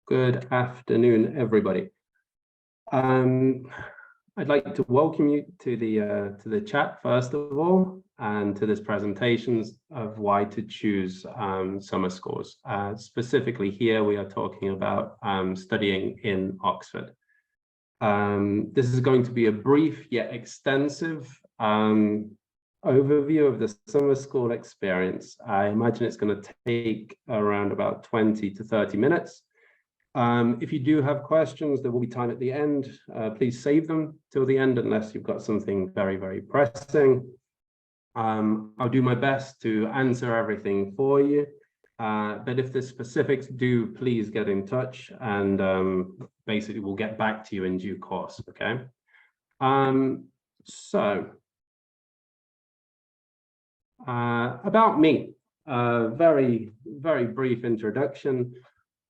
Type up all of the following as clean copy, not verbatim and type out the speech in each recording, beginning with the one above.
Good afternoon, everybody. I'd like to welcome you to the chat first of all, and to this presentations of why to choose summer schools. Specifically here, we are talking about studying in Oxford. This is going to be a brief yet extensive overview of the summer school experience. I imagine it's going to take around about 20 to 30 minutes. If you do have questions, there will be time at the end. Please save them till the end unless you've got something very, very pressing. I'll do my best to answer everything for you. But if the specifics do, please get in touch and basically we'll get back to you in due course, okay? About me, very, very brief introduction.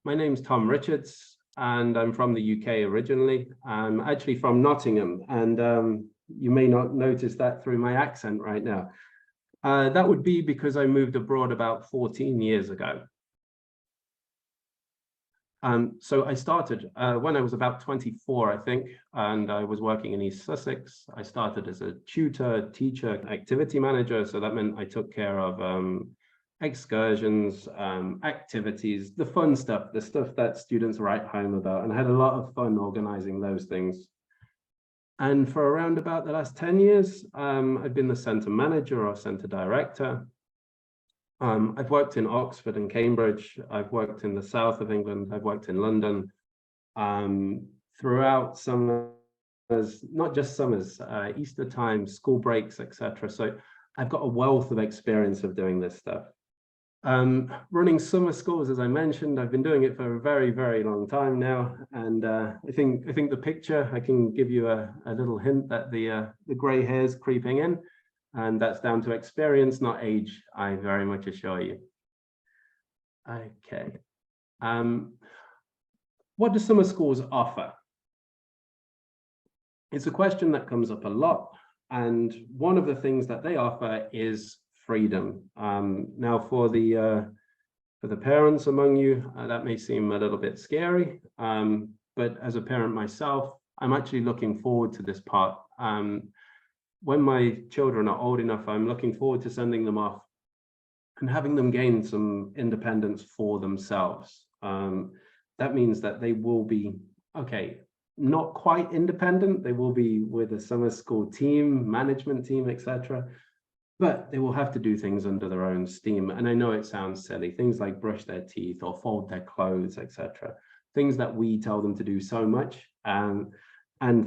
My name's Tom Richards, and I'm from the UK originally. I'm actually from Nottingham, and you may not notice that through my accent right now. That would be because I moved abroad about 14 years ago. So I started when I was about 24, I think, and I was working in East Sussex. I started as a tutor, teacher, activity manager, so that meant I took care of excursions, activities, the fun stuff, the stuff that students write home about, and I had a lot of fun organizing those things. And for around about the last 10 years, I've been the centre manager or centre director. I've worked in Oxford and Cambridge. I've worked in the south of England. I've worked in London. Throughout summers, not just summers, Easter time, school breaks, etc. So I've got a wealth of experience of doing this stuff. Running summer schools, as I mentioned, I've been doing it for a very, very long time now, and I think the picture, I can give you a little hint that the grey hairs creeping in, and that's down to experience, not age, I very much assure you. Okay, what do summer schools offer? It's a question that comes up a lot, and one of the things that they offer is freedom. Now for the parents among you, that may seem a little bit scary, but as a parent myself, I'm actually looking forward to this part. When my children are old enough, I'm looking forward to sending them off and having them gain some independence for themselves. That means that they will be, okay, not quite independent, they will be with a summer school team, management team, etc. But they will have to do things under their own steam. And I know it sounds silly, things like brush their teeth or fold their clothes, etc. Things that we tell them to do so much. And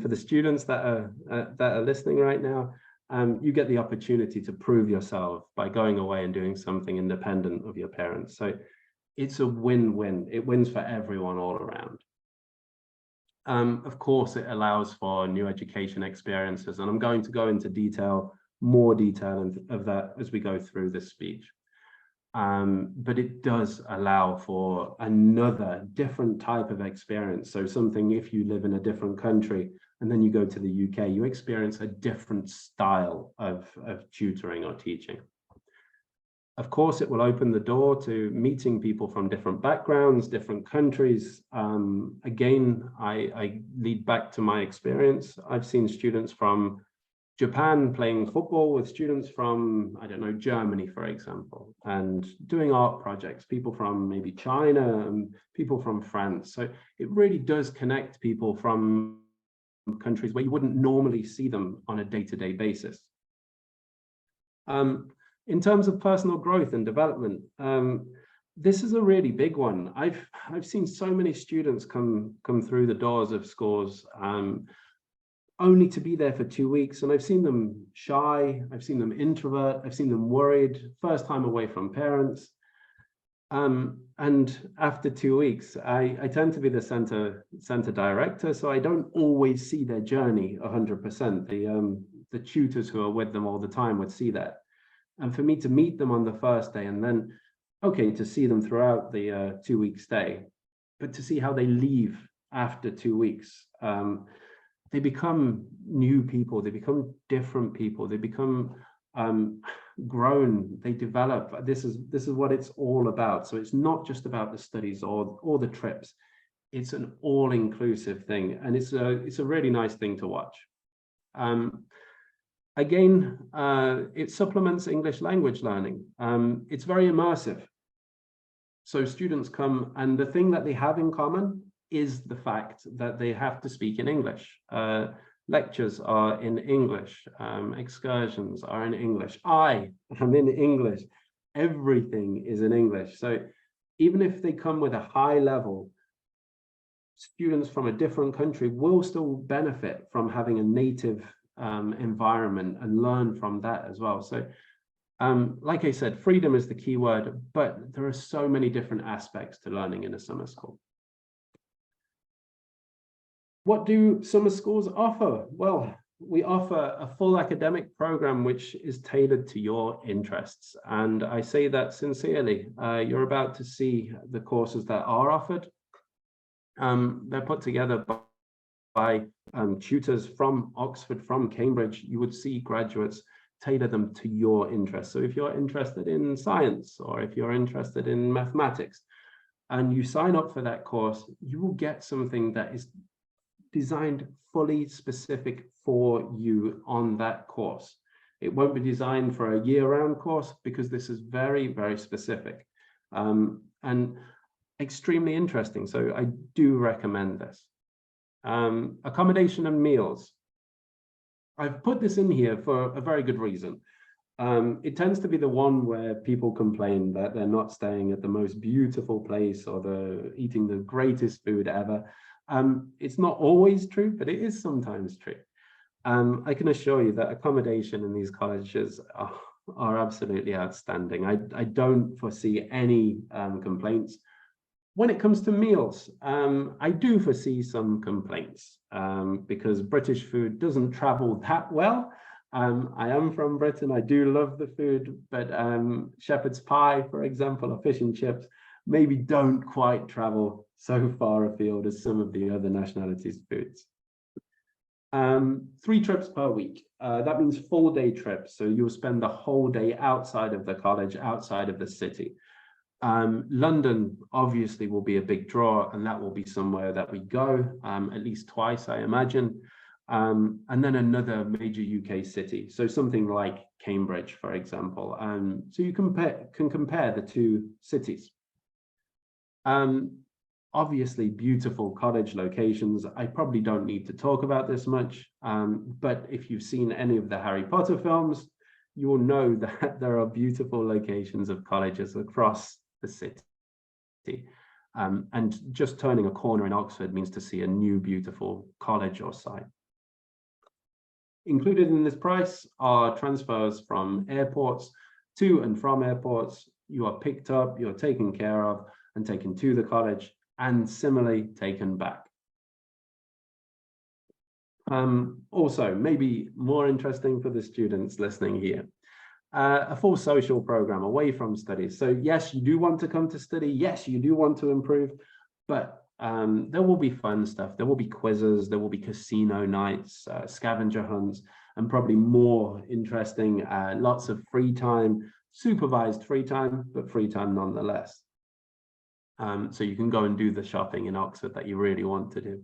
for the students that are listening right now, you get the opportunity to prove yourself by going away and doing something independent of your parents. So it's a win-win. It wins for everyone all around. Of course, it allows for new education experiences, and I'm going to go into more detail of that as we go through this speech. But it does allow for another different type of experience. So something, if you live in a different country and then you go to the UK, you experience a different style of tutoring or teaching. Of course, it will open the door to meeting people from different backgrounds, different countries. Again, I lead back to my experience. I've seen students from Japan playing football with students from, I don't know, Germany, for example, and doing art projects, people from maybe China and people from France. So it really does connect people from countries where you wouldn't normally see them on a day-to-day basis. In terms of personal growth and development, this is a really big one. I've seen so many students come through the doors of schools only to be there for 2 weeks, and I've seen them shy, I've seen them introvert, I've seen them worried, first time away from parents. And after 2 weeks, I tend to be the center director, so I don't always see their journey 100%. The tutors who are with them all the time would see that. And for me to meet them on the first day and then, okay, to see them throughout the 2 week stay, but to see how they leave after 2 weeks, they become new people, they become different people, they become grown, they develop. This is what it's all about. So it's not just about the studies or the trips. it's an all-inclusive thing, and it's a really nice thing to watch. Again, it supplements English language learning. It's very immersive. So students come, and the thing that they have in common is the fact that they have to speak in English. Lectures are in English, excursions are in English. I am in English. Everything is in English. So even if they come with a high level, students from a different country will still benefit from having a native environment and learn from that as well. So like I said, freedom is the key word, but there are so many different aspects to learning in a summer school. What do summer schools offer? Well, we offer a full academic program which is tailored to your interests. And I say that sincerely. You're about to see the courses that are offered. They're put together by tutors from Oxford, from Cambridge. You would see graduates tailor them to your interests. So if you're interested in science, or if you're interested in mathematics, and you sign up for that course, you will get something that is designed fully specific for you on that course. It won't be designed for a year-round course, because this is very, very specific and extremely interesting. So I do recommend this. Accommodation and meals. I've put this in here for a very good reason. It tends to be the one where people complain that they're not staying at the most beautiful place, or they're eating the greatest food ever. It's not always true, but it is sometimes true. I can assure you that accommodation in these colleges are absolutely outstanding. I don't foresee any complaints. When it comes to meals, I do foresee some complaints because British food doesn't travel that well. I am from Britain. I do love the food, but shepherd's pie, for example, or fish and chips, maybe don't quite travel so far afield as some of the other nationalities' foods. 3 trips per week. That means full-day trips. So you'll spend the whole day outside of the college, outside of the city. London obviously will be a big draw, and that will be somewhere that we go at least twice, I imagine. And then another major UK city, so something like Cambridge, for example. So you can compare the 2 cities. Obviously, beautiful college locations. I probably don't need to talk about this much, but if you've seen any of the Harry Potter films, you will know that there are beautiful locations of colleges across the city. And just turning a corner in Oxford means to see a new beautiful college or site. Included in this price are transfers from airports to and from airports. You are picked up, you're taken care of, and taken to the college, and similarly taken back. Also, maybe more interesting for the students listening here, a full social program away from studies. So yes, you do want to come to study. Yes, you do want to improve, but there will be fun stuff. There will be quizzes, there will be casino nights, scavenger hunts, and probably more interesting, lots of free time, supervised free time, but free time nonetheless. So you can go and do the shopping in Oxford that you really want to do.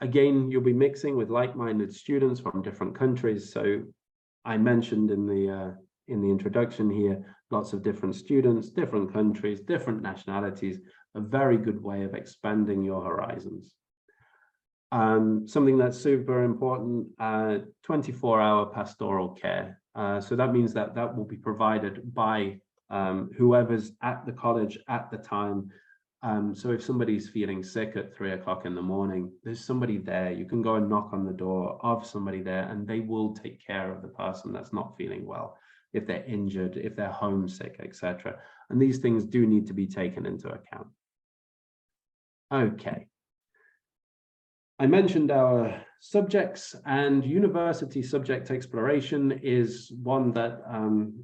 Again, you'll be mixing with like-minded students from different countries. So I mentioned in the introduction here, lots of different students, different countries, different nationalities, a very good way of expanding your horizons. Something that's super important, 24-hour pastoral care. So that means that that will be provided by whoever's at the college at the time. So if somebody's feeling sick at 3 o'clock in the morning, there's somebody there. You can go and knock on the door of somebody there, and they will take care of the person that's not feeling well, if they're injured, if they're homesick, etc. And these things do need to be taken into account. Okay. I mentioned our subjects, and university subject exploration is one that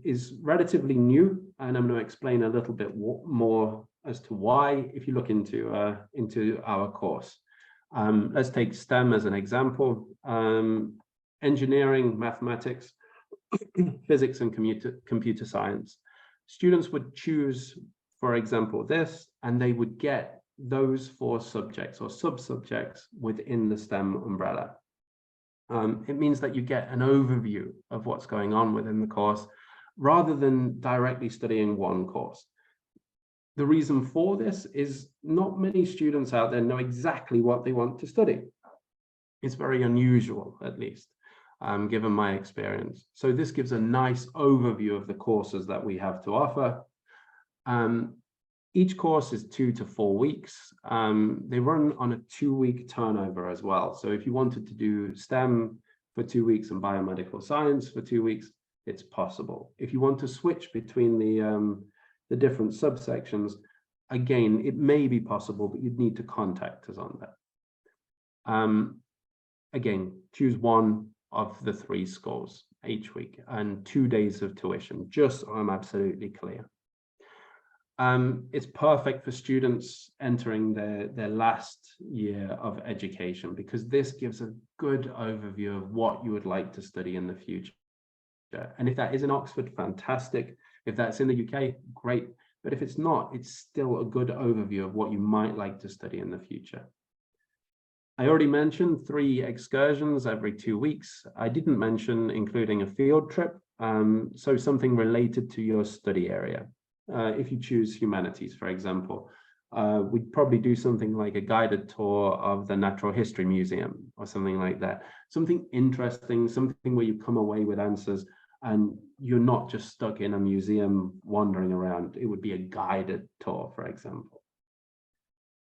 is relatively new, and I'm going to explain a little bit more as to why if you look into our course. Let's take STEM as an example. Engineering, mathematics, physics, and computer science. Students would choose, for example, this, and they would get those 4 subjects or sub-subjects within the STEM umbrella. It means that you get an overview of what's going on within the course rather than directly studying one course. The reason for this is not many students out there know exactly what they want to study. It's very unusual, at least, given my experience. So this gives a nice overview of the courses that we have to offer. Each course is 2 to 4 weeks. They run on a 2-week turnover as well. So if you wanted to do STEM for 2 weeks and biomedical science for 2 weeks, it's possible. If you want to switch between the different subsections, again, it may be possible, but you'd need to contact us on that. Again, choose one of the 3 scores each week and 2 days of tuition, just so I'm absolutely clear. It's perfect for students entering their last year of education, because this gives a good overview of what you would like to study in the future. And if that is in Oxford, fantastic. If that's in the UK, great. But if it's not, it's still a good overview of what you might like to study in the future. I already mentioned 3 excursions every 2 weeks. I didn't mention including a field trip, so something related to your study area. If you choose humanities, for example, we'd probably do something like a guided tour of the Natural History Museum or something like that. Something interesting, something where you come away with answers and you're not just stuck in a museum wandering around. It would be a guided tour, for example.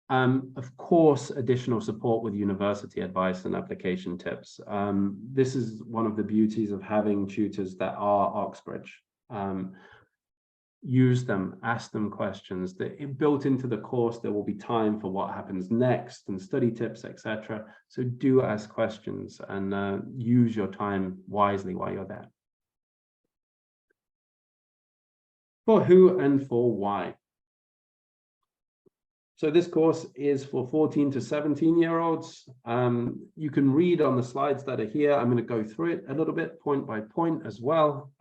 Of course, additional support with university advice and application tips. This is one of the beauties of having tutors that are Oxbridge. Use them, ask them questions. Built into the course, there will be time for what happens next and study tips, etc. So do ask questions and use your time wisely while you're there. For who and for why? So this course is for 14 to 17-year-olds. You can read on the slides that are here. I'm going to go through it a little bit point by point as well.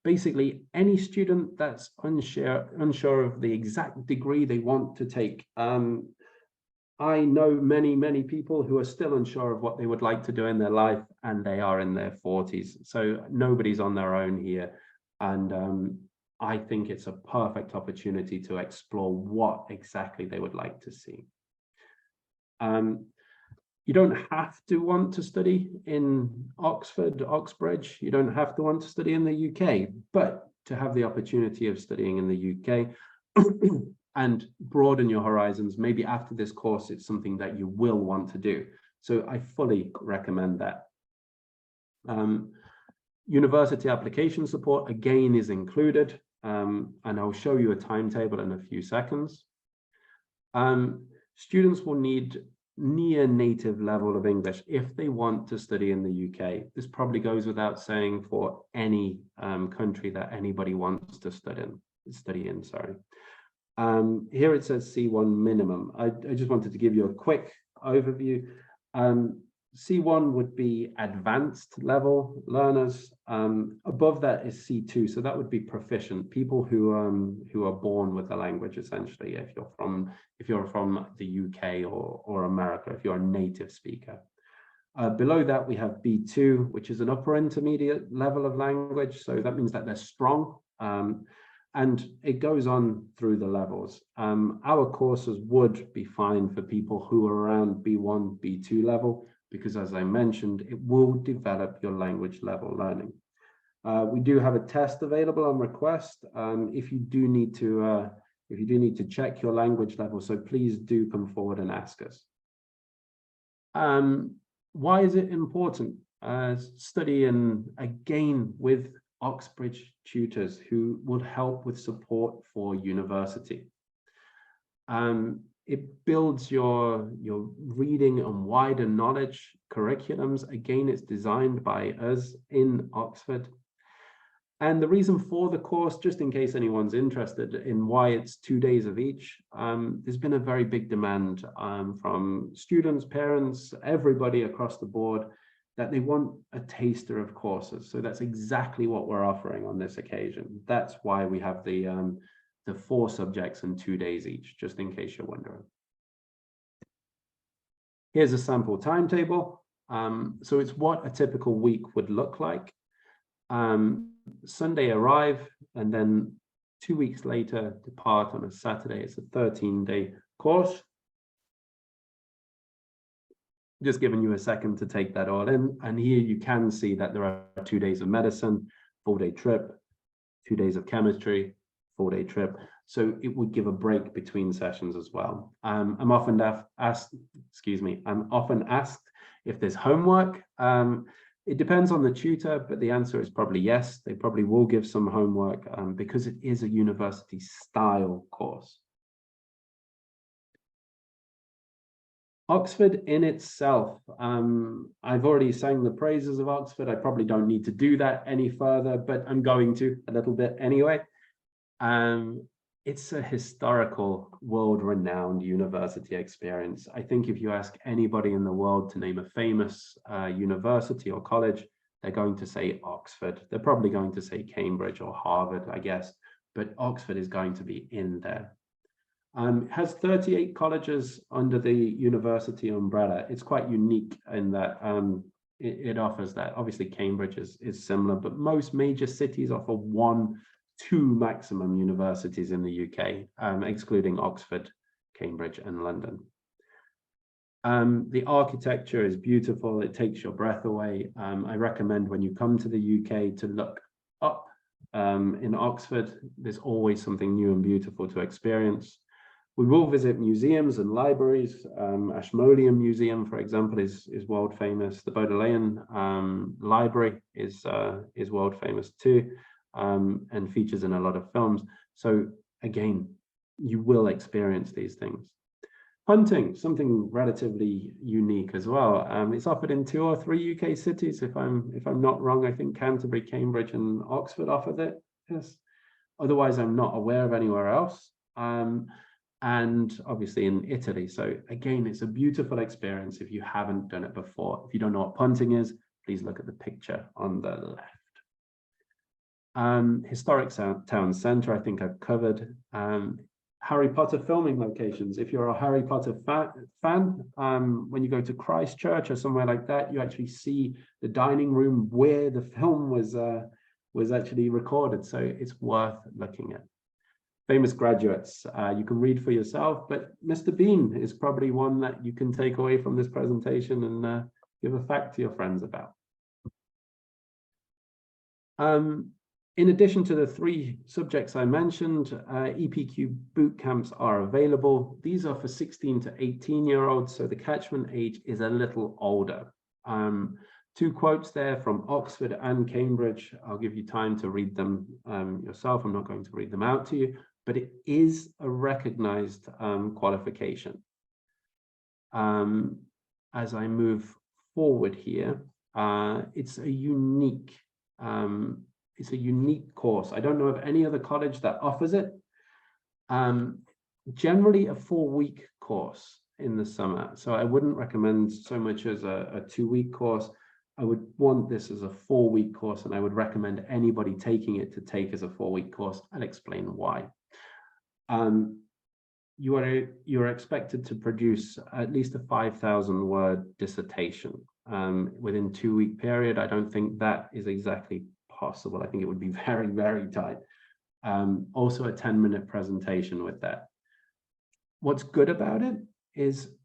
Basically, any student that's unsure of the exact degree they want to take. I know many people who are still unsure of what they would like to do in their life, and they are in their 40s. So nobody's on their own here. And I think it's a perfect opportunity to explore what exactly they would like to see. You don't have to want to study in Oxford, Oxbridge. You don't have to want to study in the UK, but to have the opportunity of studying in the UK and broaden your horizons, maybe after this course, it's something that you will want to do. So I fully recommend that. University application support, again, is included, and I'll show you a timetable in a few seconds. Students will need near native level of English if they want to study in the UK. This probably goes without saying for any country that anybody wants to study in. Here it says C1 minimum. I just wanted to give you a quick overview. C1 would be advanced level learners. Above that is C2, so that would be proficient, people who are born with the language, essentially. If you're from the UK or America, if you're a native speaker. Below that we have B2, which is an upper intermediate level of language. So that means that they're strong, and it goes on through the levels. Our courses would be fine for people who are around B1, B2 level, because as I mentioned, it will develop your language level learning. We do have a test available on request if you do need to check your language level, so please do come forward and ask us. Why is it important? Studying again with Oxbridge tutors who would help with support for university. It builds your reading and wider knowledge curriculums. Again, it's designed by us in Oxford. And the reason for the course, just in case anyone's interested in why it's 2 days of each, there's been a very big demand from students, parents, everybody across the board, that they want a taster of courses. So that's exactly what we're offering on this occasion. That's why we have the the 4 subjects and 2 days each, just in case you're wondering. Here's a sample timetable. So it's what a typical week would look like. Sunday arrive, and then 2 weeks later depart on a Saturday. It's a 13-day course. Just giving you a second to take that all in. And here you can see that there are 2 days of medicine, 4-day trip, 2 days of chemistry, 4-day trip. So it would give a break between sessions as well. I'm often asked if there's homework. It depends on the tutor, but the answer is probably yes. They probably will give some homework because it is a university style course. Oxford in itself, I've already sang the praises of Oxford. I probably don't need to do that any further, but I'm going to a little bit anyway. It's a historical, world-renowned university experience. I think if you ask anybody in the world to name a famous university or college, they're going to say Oxford. They're probably going to say Cambridge or Harvard, I guess, but Oxford is going to be in there. It has 38 colleges under the university umbrella. It's quite unique in that it offers that. Obviously, Cambridge is similar, but most major cities offer 1-2 maximum universities in the UK, excluding Oxford, Cambridge, and London. The architecture is beautiful. It takes your breath away. I recommend when you come to the UK to look up in Oxford. There's always something new and beautiful to experience. We will visit museums and libraries. Ashmolean Museum, for example, is world famous. The Bodleian Library is world famous too, and features in a lot of films. So again, you will experience these things. Hunting, something relatively unique as well. It's offered in 2 or 3 UK cities, if I'm not wrong. I think Canterbury, Cambridge, and Oxford offered it. Yes. Otherwise, I'm not aware of anywhere else. And obviously in Italy. So again, it's a beautiful experience if you haven't done it before. If you don't know what punting is, please look at the picture on the left. Historic town centre, I think I've covered. Harry Potter filming locations. If you're a Harry Potter fan, when you go to Christchurch or somewhere like that, you actually see the dining room where the film was actually recorded. So it's worth looking at. Famous graduates, you can read for yourself, but Mr. Bean is probably one that you can take away from this presentation and give a fact to your friends about. In addition to the 3 subjects I mentioned, EPQ boot camps are available. These are for 16 to 18-year-olds, so the catchment age is a little older. 2 quotes there from Oxford and Cambridge. I'll give you time to read them yourself. I'm not going to read them out to you, but it is a recognized qualification. As I move forward here, it's a unique course. I don't know of any other college that offers it. Generally a 4-week course in the summer. So I wouldn't recommend so much as a 2-week course. I would want this as a 4-week course, and I would recommend anybody taking it to take as a 4-week course. I'll explain why. You're expected to produce at least a 5,000-word dissertation within 2-week period. I don't think that is exactly possible. I think it would be very, very tight. Also a 10-minute presentation with that. What's good about it is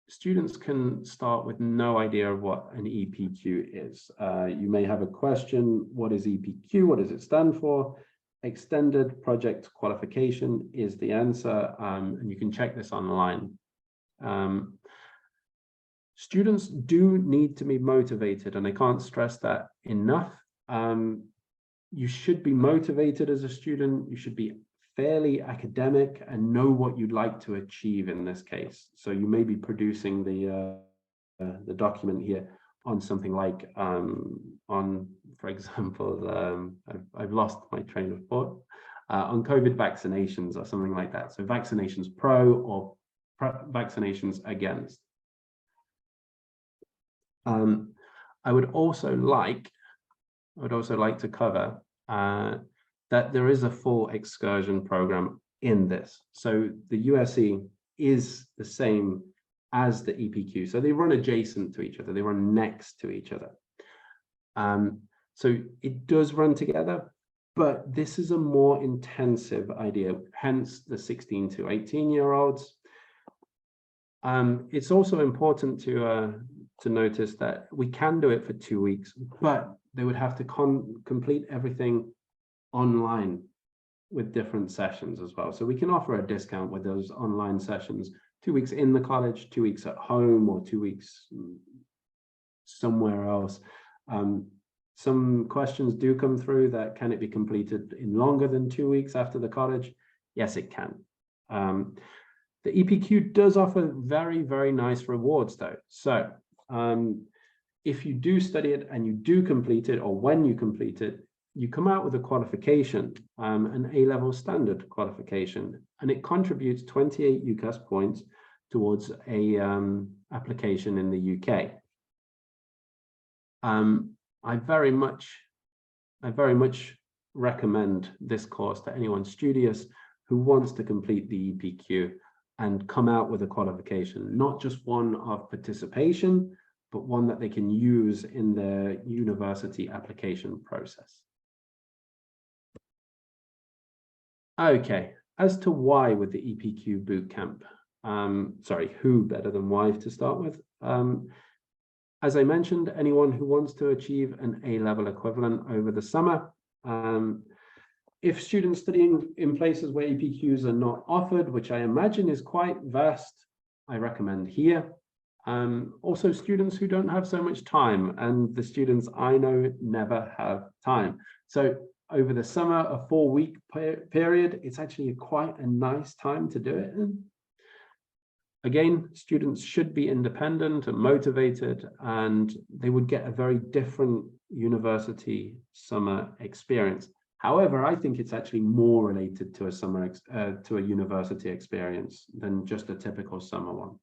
students can start with no idea of what an EPQ is. You may have a question, what is EPQ? What does it stand for? Extended Project Qualification is the answer, and you can check this online. Students do need to be motivated, and I can't stress that enough. You should be motivated as a student. You should be fairly academic and know what you'd like to achieve in this case. So you may be producing the document here on something like for example, I've lost my train of thought, on COVID vaccinations or something like that. So vaccinations pro or vaccinations against. I would also like to cover that there is a full excursion program in this. So the USE is the same as the EPQ. So they run adjacent to each other. They run next to each other. So it does run together, but this is a more intensive idea, hence the 16 to 18-year-olds. It's also important to notice that we can do it for 2 weeks, but they would have to complete everything online with different sessions as well. So we can offer a discount with those online sessions, 2 weeks in the college, 2 weeks at home, or 2 weeks somewhere else. Some questions do come through that can it be completed in longer than 2 weeks after the college? Yes, it can. The EPQ does offer very, very nice rewards though. So if you do study it and you do complete it, or when you complete it, you come out with a qualification, an A-level standard qualification, and it contributes 28 UCAS points towards a application in the UK. I very much recommend this course to anyone studious who wants to complete the EPQ and come out with a qualification, not just one of participation, but one that they can use in their university application process. Okay, as to why with the EPQ bootcamp, who better than why to start with? As I mentioned, anyone who wants to achieve an A-level equivalent over the summer. If students studying in places where EPQs are not offered, which I imagine is quite vast, I recommend here. Also students who don't have so much time, and the students I know never have time. So over the summer, a 4-week period, it's actually quite a nice time to do it in. Again, students should be independent and motivated, and they would get a very different university summer experience. However, I think it's actually more related to a university experience than just a typical summer one.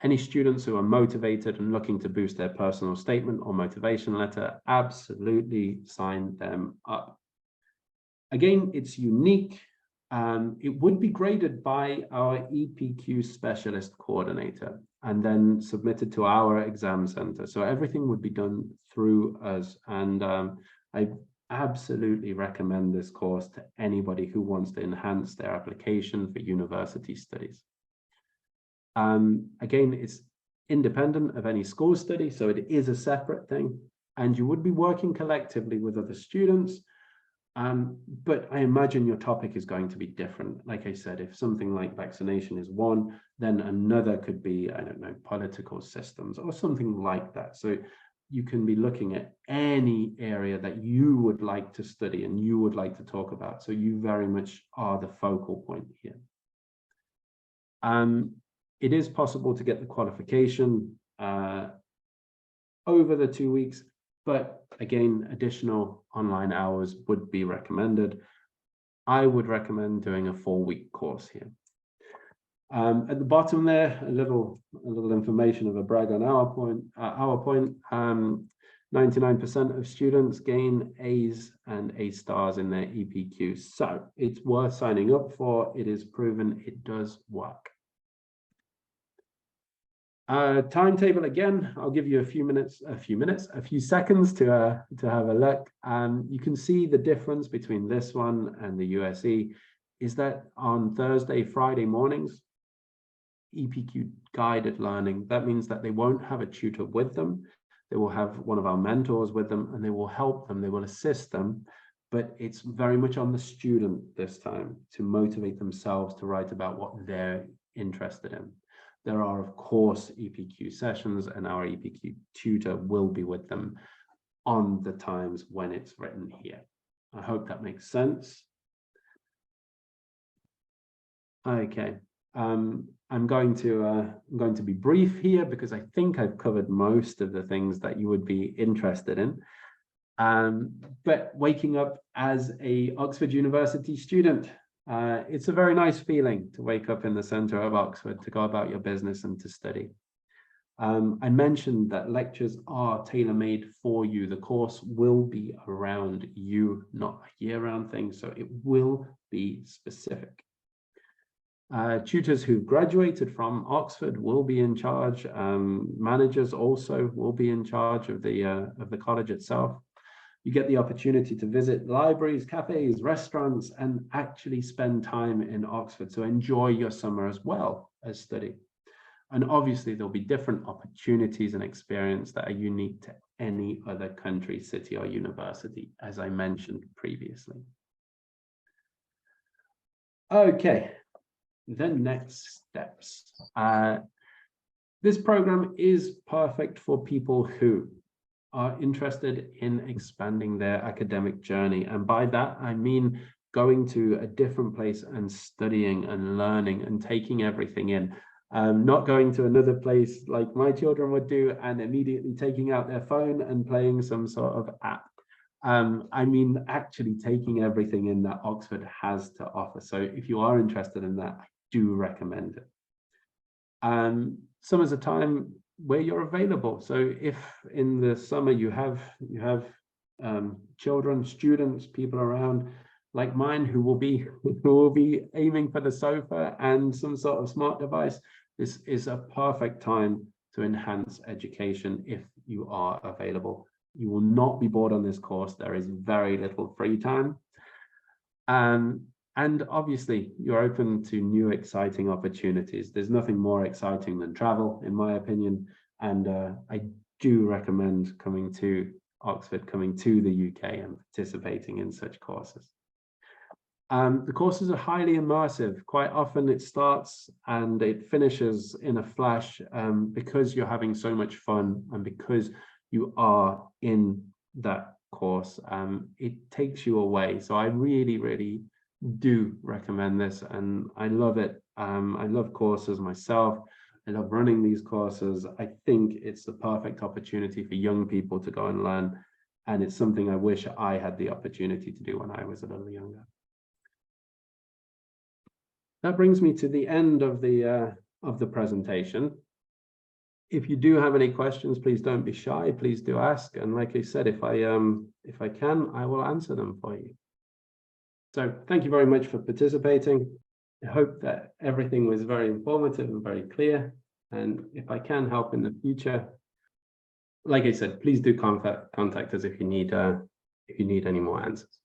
Any students who are motivated and looking to boost their personal statement or motivation letter, absolutely sign them up. Again, it's unique. It would be graded by our EPQ specialist coordinator and then submitted to our exam center. So everything would be done through us. And I absolutely recommend this course to anybody who wants to enhance their application for university studies. Again, it's independent of any school study, so it is a separate thing, and you would be working collectively with other students. But I imagine your topic is going to be different. Like I said, if something like vaccination is one, then another could be, I don't know, political systems or something like that. So you can be looking at any area that you would like to study and you would like to talk about. So you very much are the focal point here. It is possible to get the qualification over the 2 weeks, but again, additional online hours would be recommended. I would recommend doing a 4-week course here. At the bottom there, a little information of a brag on our point. 99% of students gain A's and A stars in their EPQ. So it's worth signing up for. It is proven it does work. Timetable again, I'll give you a few seconds to have a look. You can see the difference between this one and the USE is that on Thursday, Friday mornings, EPQ guided learning. That means that they won't have a tutor with them. They will have one of our mentors with them, and they will help them, they will assist them, but it's very much on the student this time to motivate themselves to write about what they're interested in. There are, of course, EPQ sessions, and our EPQ tutor will be with them on the times when it's written here. I hope that makes sense. Okay, I'm going to be brief here because I think I've covered most of the things that you would be interested in. But waking up as a Oxford University student, it's a very nice feeling to wake up in the center of Oxford, to go about your business and to study. I mentioned that lectures are tailor-made for you. The course will be around you, not a year-round thing, so it will be specific. Tutors who graduated from Oxford will be in charge. Managers also will be in charge of the college itself. You get the opportunity to visit libraries, cafes, restaurants, and actually spend time in Oxford. So enjoy your summer as well as study. And obviously, there'll be different opportunities and experience that are unique to any other country, city, or university, as I mentioned previously. Okay, the next steps. This program is perfect for people who are interested in expanding their academic journey. And by that, I mean going to a different place and studying and learning and taking everything in. Not going to another place like my children would do and immediately taking out their phone and playing some sort of app. I mean, actually taking everything in that Oxford has to offer. So if you are interested in that, I do recommend it. Summer's a time where you're available. So if in the summer you have children, students, people around like mine who will be aiming for the sofa and some sort of smart device, this is a perfect time to enhance education if you are available. You will not be bored on this course. There is very little free time. And obviously, you're open to new exciting opportunities. There's nothing more exciting than travel, in my opinion. And I do recommend coming to Oxford, coming to the UK and participating in such courses. The courses are highly immersive. Quite often it starts and it finishes in a flash because you're having so much fun and because you are in that course. It takes you away. So I really, really do recommend this, and I love it. I love courses myself. I love running these courses. I think it's the perfect opportunity for young people to go and learn, and it's something I wish I had the opportunity to do when I was a little younger. That brings me to the end of the presentation. If you do have any questions, please don't be shy. Please do ask, and like I said, if I can, I will answer them for you. So thank you very much for participating. I hope that everything was very informative and very clear. And if I can help in the future, like I said, please do contact us if you need any more answers.